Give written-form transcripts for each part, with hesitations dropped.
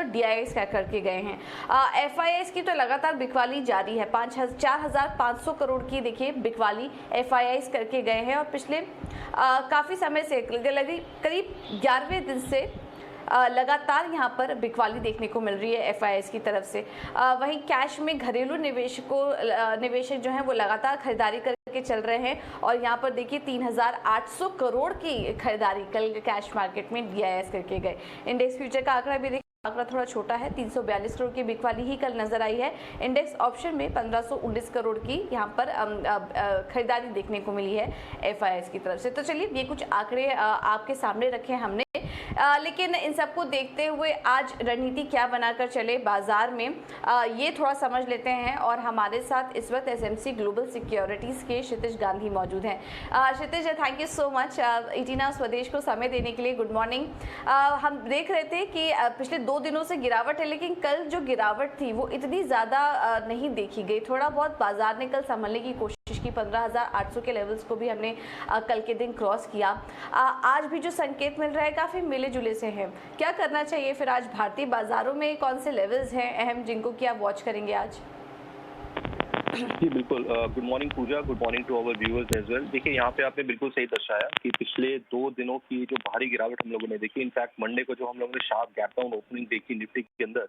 और DIIs क्या करके गए हैं। FIIs की तो लगातार बिकवाली जारी है। 4,500 करोड़ की देखिए बिकवाली FIIs करके गए हैं और पिछले काफ़ी समय से करीब 11वें दिन से लगातार यहाँ पर बिकवाली देखने को मिल रही है FIIs की तरफ से। वहीं कैश में घरेलू निवेशक जो हैं वो लगातार खरीदारी करके चल रहे हैं और यहाँ पर देखिए 3,800 करोड़ की खरीदारी कल कैश मार्केट में DIIs करके गए। इंडेक्स फ्यूचर का आंकड़ा भी देखिए, आंकड़ा थोड़ा छोटा है, 342 करोड़ की बिकवाली ही कल नजर आई है। इंडेक्स ऑप्शन में 1519 करोड़ की यहाँ पर खरीदारी देखने को मिली है FIIs की तरफ से। तो चलिए ये कुछ आंकड़े आपके सामने रखे हमने, लेकिन इन सबको देखते हुए आज रणनीति क्या बनाकर चले बाजार में, ये थोड़ा समझ लेते हैं। और हमारे साथ इस वक्त SMC ग्लोबल सिक्योरिटीज़ के क्षितिज गांधी मौजूद हैं। क्षितिज, थैंक यू सो मच इटीना स्वदेश को समय देने के लिए। Good morning. हम देख रहे थे कि पिछले 2 दिनों से गिरावट है, लेकिन कल जो गिरावट थी वो इतनी ज़्यादा नहीं देखी गई। थोड़ा बहुत बाजार ने कल संभलने की कोशिश की, 15,800 के लेवल्स को भी हमने कल के दिन क्रॉस किया। आज भी जो संकेत मिल रहा है काफ़ी मिले जुले से हैं। क्या करना चाहिए फिर आज भारतीय बाजारों में? कौन से लेवल्स हैं अहम जिनको कि आप वॉच करेंगे आज? जी बिल्कुल। Good morning Pooja, good morning to our viewers as well. देखिए यहाँ पे आपने बिल्कुल सही दर्शाया कि पिछले 2 दिनों की जो भारी गिरावट हम लोगों ने देखी, इनफैक्ट मंडे को जो हम लोगों ने शार्प गैप डाउन ओपनिंग देखी निफ्टी के अंदर,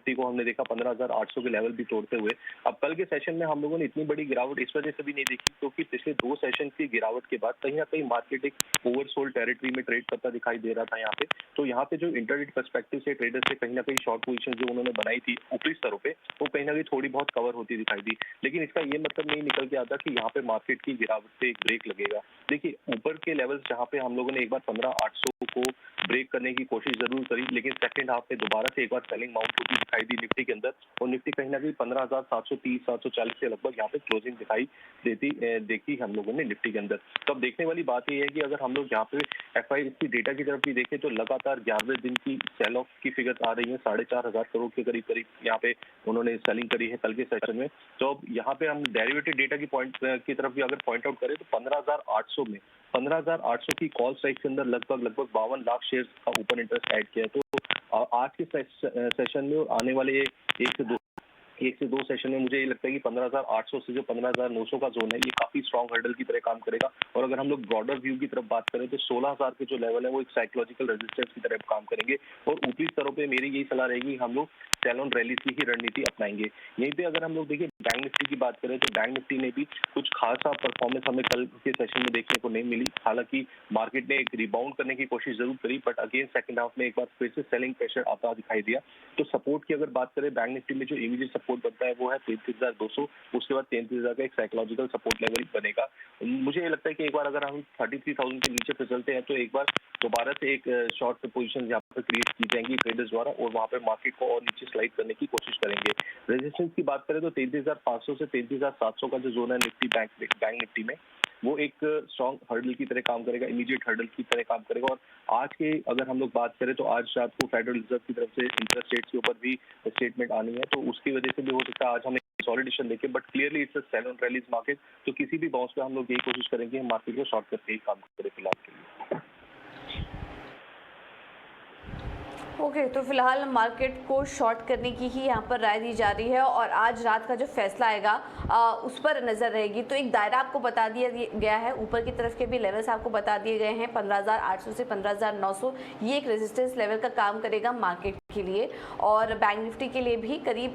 को हमने देखा 15,800 के लेवल भी तोड़ते हुए। अब कल के सेशन में हम लोगों ने इतनी बड़ी गिरावट इस वजह से भी नहीं देखी क्योंकि पिछले 2 सेशन की गिरावट के बाद कहीं ना कहीं मार्केट एक ओवरसोल्ड टेरिटरी में ट्रेड करता दिखाई दे रहा था यहाँ पे। तो यहाँ पे जो इंटरडेट पर्सपेक्टिव से ट्रेडर्स से कहीं ना कहीं शॉर्ट पोजीशन जो उन्होंने बनाई थी ऊपरी स्तरों पे, वो कहीं ना कहीं थोड़ी बहुत कवर होती दिखाई दी। लेकिन इसका ये मतलब नहीं निकल के आता कि यहाँ पे मार्केट की गिरावट से एक ब्रेक लगेगा। देखिए ऊपर के लेवल्स जहाँ पे हम लोगों ने एक बार 15,800 को ब्रेक करने की कोशिश जरूर करी, लेकिन सेकंड हाफ में दोबारा से एक बार सेलिंग माउंट होती दिखाई दी निफ्टी के अंदर और निफ्टी कहीं ना कहीं 15,730 740 के लगभग यहाँ पे क्लोजिंग दिखाई देखी हम लोगों ने निफ्टी के अंदर। तो अब देखने वाली बात यह है कि अगर हम लोग यहाँ पे FIIs की डेटा की तरफ भी देखें तो लगातार 11वें दिन की सेल ऑफ की फिगर आ रही है। 4,500 करोड़ के करीब यहाँ पे उन्होंने सेलिंग करी है कल के सेशन में। तो अब यहाँ पे हम डेरिवेटिव डेटा की पॉइंट की तरफ भी अगर पॉइंट आउट करें तो 15,800 की कॉल स्ट्राइक के अंदर लगभग 52 लाख शेयर का ओपन इंटरेस्ट ऐड किया है। तो आज के सेशन में और आने वाले एक से दो सेशन में मुझे ये लगता है कि 15,800 से जो 15,900 का जोन है ये काफी स्ट्रॉन्ग हर्डल की तरह काम करेगा। और अगर हम लोग ब्रॉडर व्यू की तरफ बात करें तो 16,000 के जो लेवल है वो एक साइकोलॉजिकल रेजिस्टेंस की तरफ काम करेंगे और ऊपरी स्तरों पे मेरी यही सलाह रहेगी हम लोग सेल ऑन रैली की ही रणनीति अपनाएंगे। यहीं पे अगर हम लोग देखिए बैंक निफ्टी की बात करें तो बैंक निफ्टी ने भी कुछ खासा परफॉर्मेंस हमें कल के सेशन में देखने को नहीं मिली। हालांकि मार्केट ने एक रिबाउंड करने की कोशिश जरूर करी, बट अगेन सेकंड हाफ में एक बार फिर से सेलिंग प्रेशर आता दिखाई दिया। तो सपोर्ट की अगर बात करें बैंक निफ्टी में जो इमीडिएट सपोर्ट बनता है वो है 33,200, उसके बाद 33,000 का एक साइकोलॉजिकल सपोर्ट लेवल बनेगा। मुझे ये लगता है कि एक बार अगर हम 33,000 के नीचे फिसलते हैं तो एक बार दोबारा से एक शॉर्ट पोजीशन यहाँ पर क्रिएट की जाएंगी ट्रेडर्स द्वारा और वहाँ पर मार्केट को और नीचे स्लाइड करने की कोशिश करेंगे। रेजिस्टेंस की बात करें तो 33,500 से 33,700 का जो जोन है निफ्टी बैंक निफ्टी में वो एक स्ट्रॉन्ग हर्डल की तरह काम करेगा, इमीडिएट हर्डल की तरह काम करेगा। और आज के अगर हम लोग बात करें तो आज रात को फेडरल रिजर्व की तरफ से इंटरेस्ट रेट्स के ऊपर भी स्टेटमेंट आनी है, तो उसकी वजह से भी हो सकता है आज हमें कंसोलिडेशन देखे, but clearly it's a sell on rallies market. तो किसी भी बाउंस पे हम लोग यही कोशिश करेंगे मार्केट को शॉर्ट करके ही काम करें फिलहाल के लिए। ओके, तो फिलहाल मार्केट को शॉर्ट करने की ही यहाँ पर राय दी जा रही है और आज रात का जो फैसला आएगा उस पर नज़र रहेगी। तो एक दायरा आपको बता दिया गया है, ऊपर की तरफ के भी लेवल्स आपको बता दिए गए हैं। 15,800 से 15,900 ये एक रेजिस्टेंस लेवल का काम करेगा मार्केट के लिए और बैंक निफ्टी के लिए भी करीब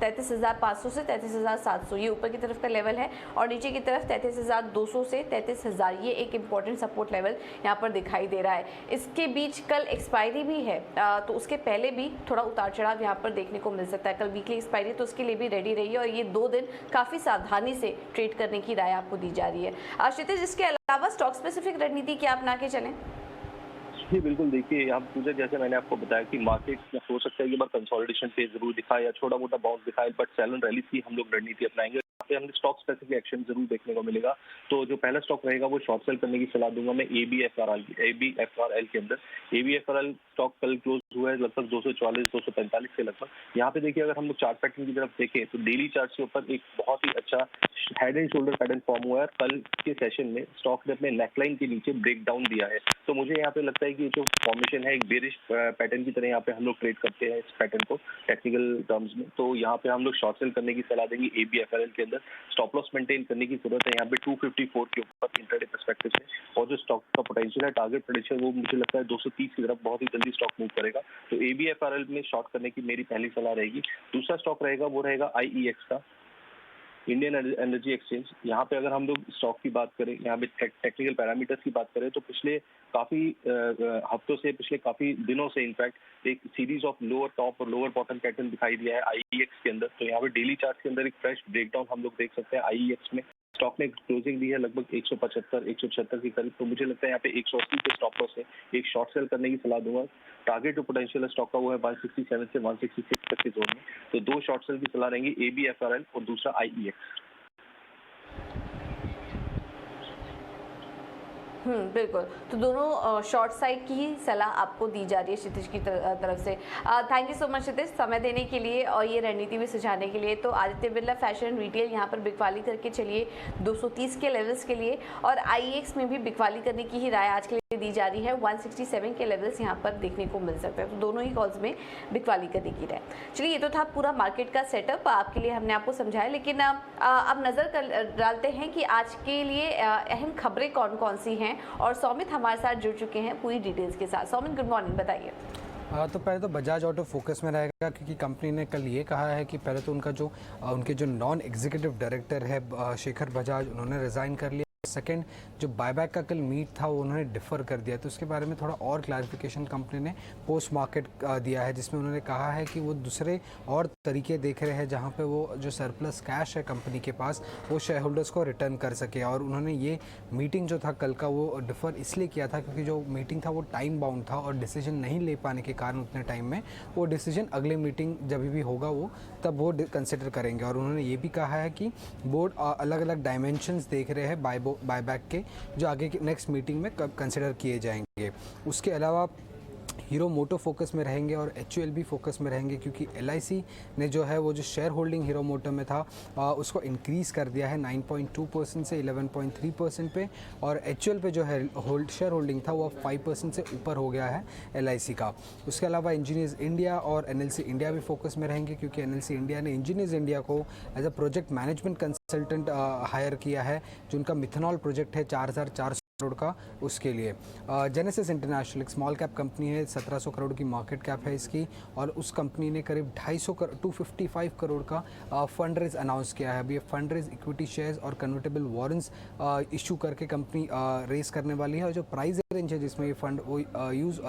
33,500 से 33,700 ये ऊपर की तरफ का लेवल है और नीचे की तरफ 33,200 से 33,000 ये एक इम्पॉर्टेंट सपोर्ट लेवल यहाँ पर दिखाई दे रहा है। इसके बीच कल एक्सपायरी भी है, तो उसके पहले भी थोड़ा उतार चढ़ाव यहाँ पर देखने को मिल सकता है। कल वीकली एक्सपायरी तो उसके लिए भी रेडी रहिए और ये 2 दिन काफ़ी सावधानी से ट्रेड करने की राय आपको दी जा रही है। क्षितिज, इसके अलावा स्टॉक स्पेसिफिक रणनीति क्या अपना के चलें? जी बिल्कुल, देखिए आप पूजा जैसे मैंने आपको बताया कि मार्केट हो सकता है कि बार कंसोलिडेशन फेज जरूर दिखाए या छोटा मोटा बाउंस दिखाए, बट सेल ऑन रैली की हम लोग रणनीति अपनाएंगे। पे हमें स्टॉक स्पेसिफिक एक्शन जरूर देखने को मिलेगा। तो जो पहला स्टॉक रहेगा वो शॉर्ट सेल करने की सलाह दूंगा मैं ABFRL के अंदर। ABFRL स्टॉक कल क्लोज हुआ है लगभग 244-245 के लगभग। यहाँ पे देखिए अगर हम लोग चार्ट पैटर्न की तरफ देखें तो डेली चार्ट के ऊपर एक बहुत ही अच्छा head and shoulder pattern form हुआ है। कल के सेशन में स्टॉक ने अपने नेकलाइन के नीचे ब्रेक डाउन दिया है। तो मुझे यहाँ पे लगता है कि जो फॉर्मेशन है एक बेरिश पैटर्न की तरह यहाँ पे हम लोग ट्रेड करते हैं इस पैटर्न को टेक्निकल टर्म्स में। तो यहाँ पे हम लोग शॉर्ट सेल करने की सलाह देंगे ABFRL के अंदर। स्टॉप लॉस मेंटेन करने की जरूरत है यहाँ पे 254 के ऊपर इंट्राडे पर्सपेक्टिव से। और जो स्टॉक का पोटेंशियल है टारगेट पोटेंशियल वो मुझे लगता है 230 की तरफ बहुत ही जल्दी स्टॉक मूव करेगा। तो ABFRL में शॉर्ट करने की मेरी पहली सलाह रहेगी। दूसरा स्टॉक रहेगा वो रहेगा IEX का, इंडियन एनर्जी एक्सचेंज। यहाँ पे अगर हम लोग स्टॉक की बात करें, यहाँ पे टेक्निकल पैरामीटर्स की बात करें तो पिछले काफी हफ्तों से, पिछले काफी दिनों से इनफैक्ट एक सीरीज ऑफ लोअर टॉप और लोअर बॉटम पैटर्न दिखाई दिया है IEX के अंदर। तो यहाँ पे डेली चार्ट के अंदर एक फ्रेश ब्रेकडाउन हम लोग देख सकते हैं IEX में। स्टॉक ने क्लोजिंग दी है लगभग 175-176 के करीब। तो मुझे लगता है यहाँ पे 180 के स्टॉप लॉस है, एक शॉर्ट सेल करने की सलाह दूंगा। टारगेट जो पोटेंशियल है स्टॉक का वो है 167 से 166 तक के जोन में। तो दो शॉर्ट सेल की सलाह रहेंगी, ABFRL और दूसरा IEX। बिल्कुल। तो दोनों शॉर्ट साइड की ही सलाह आपको दी जा रही है क्षितिज की तरफ से। थैंक यू सो मच क्षितिज समय देने के लिए और ये रणनीति भी सुझाने के लिए। तो आदित्य बिरला फैशन रिटेल यहाँ पर बिकवाली करके चलिए 230 के लेवल्स के लिए, और IEX में भी बिकवाली करने की ही राय आज के लिए दी जा रही है। 167 के लेवल्स यहाँ पर देखने को मिल सकते हैं। तो दोनों ही कॉल्स में बिकवाली करने की राय। चलिए ये तो था पूरा मार्केट का सेटअप आपके लिए हमने आपको समझाया, लेकिन अब नज़र डालते हैं कि आज के लिए अहम खबरें कौन कौन सी हैं। और सौमित हमारे साथ जुड़ चुके हैं पूरी डिटेल्स के साथ। सौमित गुड मॉर्निंग, बताइए। तो पहले तो बजाज ऑटो फोकस में रहेगा क्योंकि कंपनी ने कल ये कहा है कि पहले तो उनके जो नॉन एग्जीक्यूटिव डायरेक्टर है शेखर बजाज, उन्होंने रिज़ाइन कर लिया। सेकंड, जो बायबैक का कल मीट था वो उन्होंने डिफ़र कर दिया। तो उसके बारे में थोड़ा और क्लैरिफिकेशन कंपनी ने पोस्ट मार्केट दिया है, जिसमें उन्होंने कहा है कि वो दूसरे और तरीके देख रहे हैं जहां पे वो जो सरप्लस कैश है कंपनी के पास वो शेयर होल्डर्स को रिटर्न कर सके। और उन्होंने ये मीटिंग जो था कल का वो डिफ़र इसलिए किया था क्योंकि जो मीटिंग था वो टाइम बाउंड था और डिसीजन नहीं ले पाने के कारण उतने टाइम में वो डिसीजन अगले मीटिंग जब भी होगा वो तब वो कंसिडर करेंगे। और उन्होंने ये भी कहा है कि बोर्ड अलग अलग डायमेंशंस देख रहे हैं बायबैक के, जो आगे की नेक्स्ट मीटिंग में कब कंसिडर किए जाएंगे। उसके अलावा हीरो मोटो फोकस में रहेंगे और HUL भी फोकस में रहेंगे क्योंकि LIC ने जो है वो जो शेयर होल्डिंग हीरो मोटो में था उसको इंक्रीज़ कर दिया है 9.2% से 11.3% पे, और HUL पे जो है शेयर होल्डिंग था वो 5% से ऊपर हो गया है LIC का। उसके अलावा इंजीनियर्स इंडिया और NLC इंडिया भी फोकस में रहेंगे क्योंकि NLC इंडिया ने इंजीनियर्स इंडिया को as a project management consultant hire किया है, जो उनका मिथेनॉल प्रोजेक्ट है 4400 करोड़ का, उसके लिए। जेनेसिस इंटरनेशनल एक स्मॉल कैप कंपनी है, 1700 करोड़ की मार्केट कैप है इसकी, और उस कंपनी ने करीब 255 करोड़ का फंड रेज अनाउंस किया है। अभी ये फंड रेज इक्विटी शेयर्स और कन्वर्टेबल वारंट्स इशू करके कंपनी रेस करने वाली है, और जो प्राइस रेंज है जिसमें ये फंड वो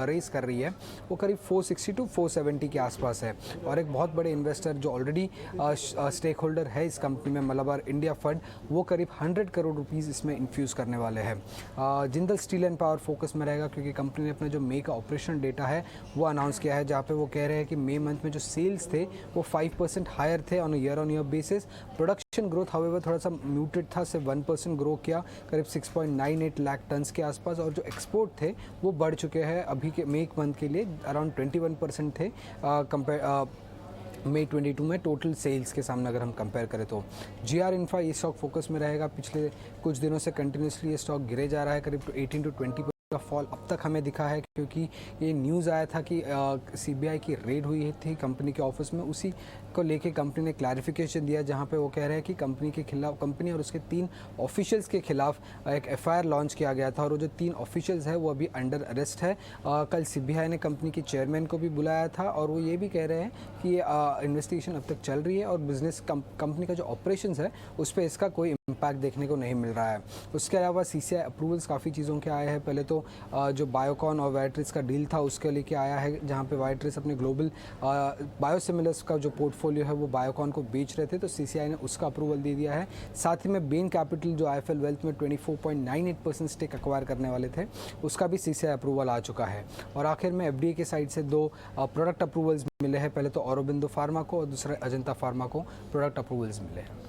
रेस कर रही है वो करीब 460 to 470 के आसपास है। और एक बहुत बड़े इन्वेस्टर जो ऑलरेडी स्टेक होल्डर है इस कंपनी में, मलाबार इंडिया फंड, वो करीब 100 करोड़ रुपीज़ इसमें इन्फ्यूज़ करने वाले हैं। Jindal steel and power focus में रहेगा क्योंकि कंपनी ने अपना जो मई का ऑपरेशन डेटा है वो अनाउंस किया है, जहाँ पे वो कह रहे हैं कि मई मंथ में जो सेल्स थे वो 5% हायर थे on year basis. Production growth however थोड़ा सा म्यूटेड था, सिर्फ 1% ग्रो किया करीब 6.98 लाख टन्स के आसपास, और जो एक्सपोर्ट थे वो बढ़ चुके हैं अभी के मई मंथ के लिए अराउंड 21% थे मई 22 में टोटल सेल्स के सामने अगर हम कंपेयर करें तो। GR इन्फ्रा ये स्टॉक फोकस में रहेगा। पिछले कुछ दिनों से कंटिन्यूसली ये स्टॉक गिरे जा रहा है, करीब 18 to 20% का फॉल अब तक हमें दिखा है क्योंकि ये न्यूज़ आया था कि CBI की रेड हुई थी कंपनी के ऑफिस में, उसी को लेके कंपनी ने क्लैरिफिकेशन दिया जहां पे वो कह रहे हैं कि कंपनी के खिलाफ, कंपनी और उसके 3 ऑफिशियल्स के खिलाफ एक FIR लॉन्च किया गया था, और वो जो 3 ऑफिशियल्स है वो अभी अंडर अरेस्ट है। कल CBI ने कंपनी के चेयरमैन को भी बुलाया था और वो ये भी कह रहे हैं कि ये इन्वेस्टिगेशन अब तक चल रही है और बिजनेस कंपनी का जो ऑपरेशंस है उस पर इसका कोई इम्पैक्ट देखने को नहीं मिल रहा है। उसके अलावा CCI अप्रूवल्स काफ़ी चीज़ों के आए हैं। पहले तो जो बायोकॉन और वाइट्रिस का डील था उसके लेके आया है, जहाँ पे वाइट्रिस अपने ग्लोबल बायोसिमिलर्स का जो पोर्टफोलियो है वो बायोकॉन को बेच रहे थे, तो CCI ने उसका अप्रूवल दे दिया है। साथ ही में बेन कैपिटल जो IIFL वेल्थ में 24.98% स्टेक एक्वायर करने वाले थे, उसका भी CCI अप्रूवल आ चुका है। और आखिर में FDA के साइड से 2 प्रोडक्ट अप्रूवल्स मिले हैं, पहले तो औरोबिंदो फार्मा को और दूसरा अजंता फार्मा को प्रोडक्ट अप्रूवल्स मिले हैं।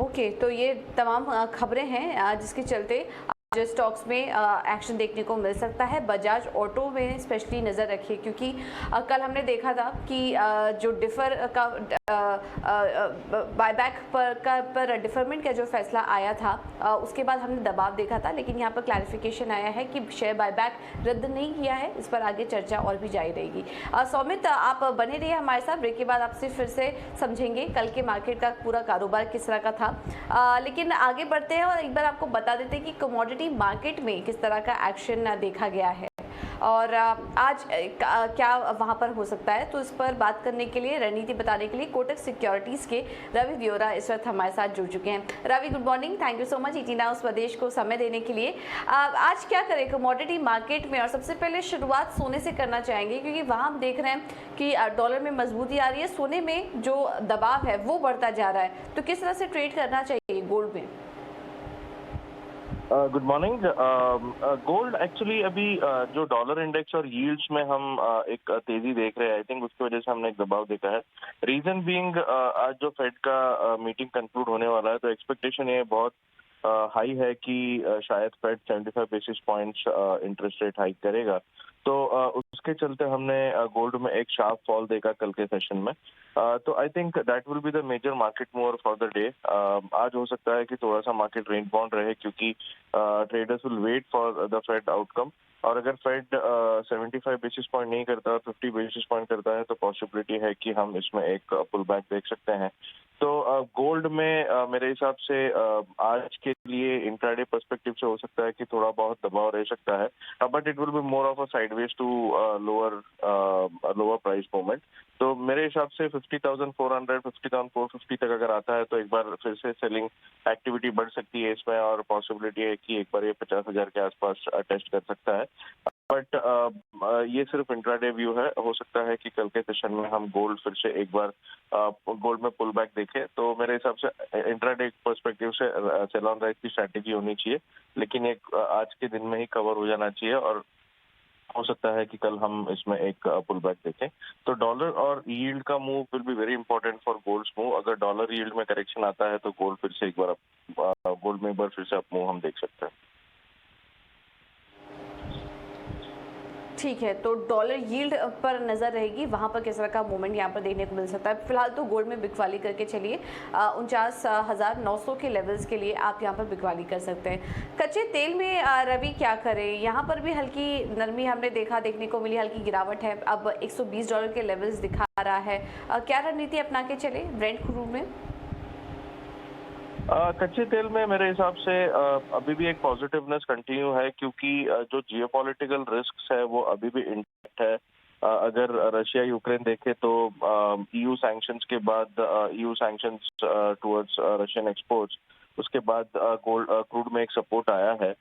ओके, तो ये तमाम खबरें हैं जिसके चलते आज स्टॉक्स में एक्शन देखने को मिल सकता है। बजाज ऑटो में स्पेशली नज़र रखिए, क्योंकि कल हमने देखा था कि जो डिफर का बायबैक पर डिफरमेंट का जो फैसला आया था, उसके बाद हमने दबाव देखा था, लेकिन यहाँ पर क्लैरिफिकेशन आया है कि शेयर बायबैक रद्द नहीं किया है। इस पर आगे चर्चा और भी जारी रहेगी। सौमित, आप बने रहिए हमारे साथ। ब्रेक के बाद आपसे फिर से समझेंगे कल के मार्केट का पूरा कारोबार किस तरह का था। लेकिन आगे बढ़ते हैं और एक बार आपको बता देते हैं कि कमोडिटी मार्केट में किस तरह का एक्शन देखा गया है और आज क्या वहां पर हो सकता है। तो इस पर बात करने के लिए, रणनीति बताने के लिए कोटक सिक्योरिटीज के रवि ब्योरा इस वक्त हमारे साथ जुड़ चुके हैं। Ravi, good morning. Thank you so much ET Now स्वदेश को समय देने के लिए। आज क्या करें कमोडिटी मार्केट में? और सबसे पहले शुरुआत सोने से करना चाहेंगे, क्योंकि वहाँ हम देख रहे हैं कि डॉलर में मजबूती आ रही है, सोने में जो दबाव है वो बढ़ता जा रहा है। तो किस तरह से ट्रेड करना चाहिए गोल्ड में? Good morning. गोल्ड एक्चुअली अभी जो डॉलर इंडेक्स और यील्ड्स में हम एक तेजी देख रहे हैं, आई थिंक उसकी वजह से हमने एक दबाव देखा है। रीजन बीइंग आज जो फेड का मीटिंग कंक्लूड होने वाला है, तो एक्सपेक्टेशन ये बहुत हाई है कि शायद Fed 75 basis points interest rate hike करेगा। तो उसके चलते हमने गोल्ड में एक शार्प फॉल देखा कल के सेशन में। तो I think that will be the major market mover for the day. आज हो सकता है कि थोड़ा सा मार्केट रेंज बाउंड रहे, क्योंकि traders will wait for the Fed outcome. और अगर फेड 75 बेसिस पॉइंट नहीं करता, 50 बेसिस पॉइंट करता है, तो पॉसिबिलिटी है कि हम इसमें एक पुल बैक देख सकते हैं। तो गोल्ड में मेरे हिसाब से आज के लिए इंट्राडे पर्सपेक्टिव से हो सकता है कि थोड़ा बहुत दबाव रह सकता है, but it will be more of a sideways to lower price movement. तो मेरे हिसाब से 50,400, 50,450 तक अगर आता है तो एक बार फिर से सेलिंग एक्टिविटी बढ़ सकती है इसमें, और पॉसिबिलिटी है कि एक बार ये 50,000 के आसपास टेस्ट कर सकता है। बट ये सिर्फ इंट्राडे व्यू है। हो सकता है कि कल के सेशन में हम गोल्ड फिर से एक बार गोल्ड में पुल बैक देखें। तो मेरे हिसाब से इंट्राडे पर्सपेक्टिव से सेल ऑन राइज की स्ट्रैटेजी होनी चाहिए, लेकिन एक आज के दिन में ही कवर हो जाना चाहिए, और हो सकता है कि कल हम इसमें एक पुल बैक देखें। तो डॉलर और यील्ड का move will be very important for gold's move. अगर डॉलर यील्ड में करेक्शन आता है तो गोल्ड फिर से एक बार गोल्ड में एक बार फिर से अप मूव हम देख सकते हैं। ठीक है, तो डॉलर यील्ड पर नज़र रहेगी, वहाँ पर किस तरह का मूवमेंट यहाँ पर देखने को मिल सकता है। फिलहाल तो गोल्ड में बिकवाली करके चलिए, 49,900 के लेवल्स के लिए आप यहाँ पर बिकवाली कर सकते हैं। कच्चे तेल में रवि क्या करें? यहाँ पर भी हल्की नरमी हमने देखने को मिली, हल्की गिरावट है, अब $120 के लेवल्स दिखा रहा है। क्या रणनीति अपना के चले ब्रेंट क्रूड में? कच्चे तेल में मेरे हिसाब से अभी भी एक पॉजिटिवनेस कंटिन्यू है, क्योंकि जो जियोपॉलिटिकल रिस्क्स है वो अभी भी इंटैक्ट है। अगर रशिया यूक्रेन देखे तो EU सैंक्शंस के बाद, EU sanctions towards Russian exports, उसके बाद गोल्ड क्रूड में एक सपोर्ट आया है।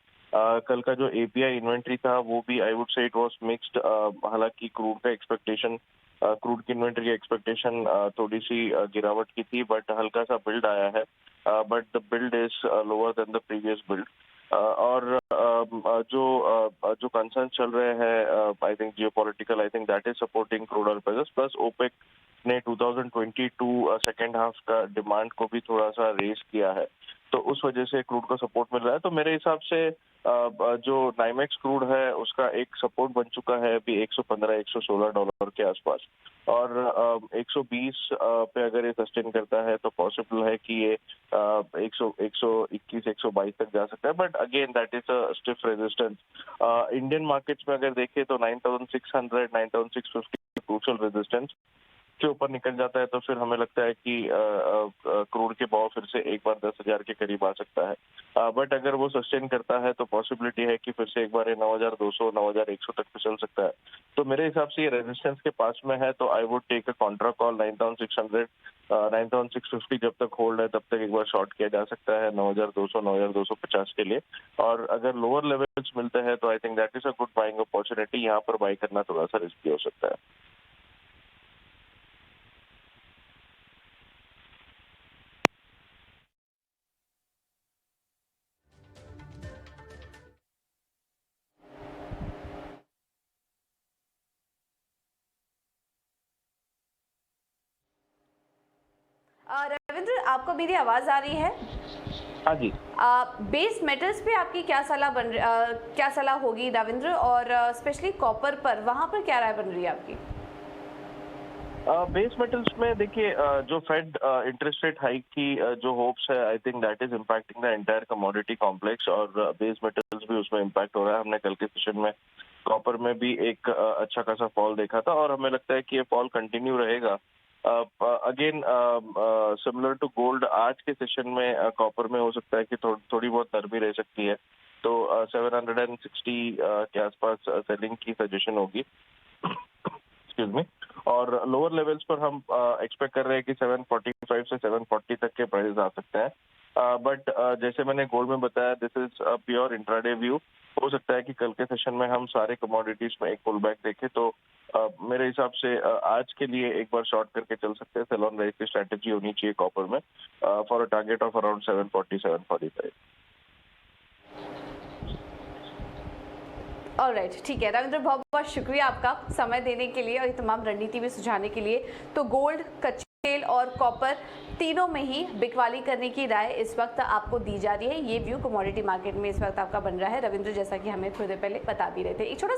कल का जो API इन्वेंट्री था वो भी I would say it was mixed. हालांकि क्रूड की इन्वेंट्री की एक्सपेक्टेशन थोड़ी सी गिरावट की थी, बट हल्का सा बिल्ड आया है, but the build is lower than the previous build. और जो कंसर्न चल रहे हैं, I think geopolitical, I think that is supporting crude oil prices. Plus OPEC ने 2022 सेकेंड हाफ का डिमांड को भी थोड़ा सा रेज किया है, तो उस वजह से क्रूड को सपोर्ट मिल रहा है। तो मेरे हिसाब से जो नाइमेक्स क्रूड है उसका एक सपोर्ट बन चुका है अभी $115-116 के आसपास, और 120 पे अगर ये सस्टेन करता है तो पॉसिबल है कि ये 121-122 तक जा सकता है, but again that is a stiff resistance. Indian markets में अगर देखें तो 9,600, 9,650 क्रूशियल रेजिस्टेंस के ऊपर निकल जाता है, तो फिर हमें लगता है कि क्रूड के भाव फिर से एक बार 10,000 के करीब आ सकता है। बट अगर वो सस्टेन करता है तो पॉसिबिलिटी है कि फिर से एक बार 9,200, 9,100 तक फिसल सकता है। तो मेरे हिसाब से ये रेजिस्टेंस के पास में है, तो I would take a contra call 9,600, 9,650 जब तक होल्ड है तब तक एक बार शॉर्ट किया जा सकता है 9,200, 9,250 के लिए। और अगर लोअर लेवल्स मिलते हैं तो I think that is a good buying opportunity. यहाँ पर बाई करना थोड़ा सा रिस्की हो सकता है। रविंद्र, आपको मेरी आवाज़ आ रही है? हाँ जी। बेस मेटल्स पे आपकी क्या सलाह होगी रविंद्र, और स्पेशली कॉपर पर वहां पर क्या राय बन रही है आपकी? बेस मेटल्स में देखिए, जो फेड इंटरेस्ट रेट हाइक की जो होप्स है, आई think that is impacting the entire commodity complex, और बेस मेटल्स भी उसमें इम्पैक्ट हो रहा है। हमने कल के सेशन में कॉपर में भी एक अच्छा खासा फॉल देखा था, और हमें लगता है कि ये फॉल कंटिन्यू रहेगा। अगेन सिमिलर टू गोल्ड, आज के सेशन में कॉपर में हो सकता है कि थोड़ी बहुत नरमी रह सकती है, तो 760 के आसपास सेलिंग की सजेशन होगी। Excuse me. और लोअर लेवल्स पर हम एक्सपेक्ट कर रहे हैं कि 745 से 740 तक के प्राइस आ सकते हैं। बट जैसे मैंने गोल्ड में बताया, this is pure intraday view. हो सकता है कि कल के सेशन में हम सारे कमोडिटीज में एक पुल बैक देखें, तो मेरे हिसाब से आज के लिए एक बार शॉर्ट करके चल सकते हैं। सेल ऑन राइज की स्ट्रैटेजी होनी चाहिए कॉपर में for a target of around 740 745। Alright, ठीक है रविंद्र, बहुत बहुत शुक्रिया आपका समय देने के लिए और ये तमाम रणनीति भी सुझाने के लिए। तो गोल्ड, कच्चे तेल और कॉपर तीनों में ही बिकवाली करने की राय इस वक्त आपको दी जा रही है। ये व्यू कमोडिटी मार्केट में इस वक्त आपका बन रहा है रविंद्र, जैसा कि हमें थोड़ी देर पहले बता भी रहे थे। एक छोटा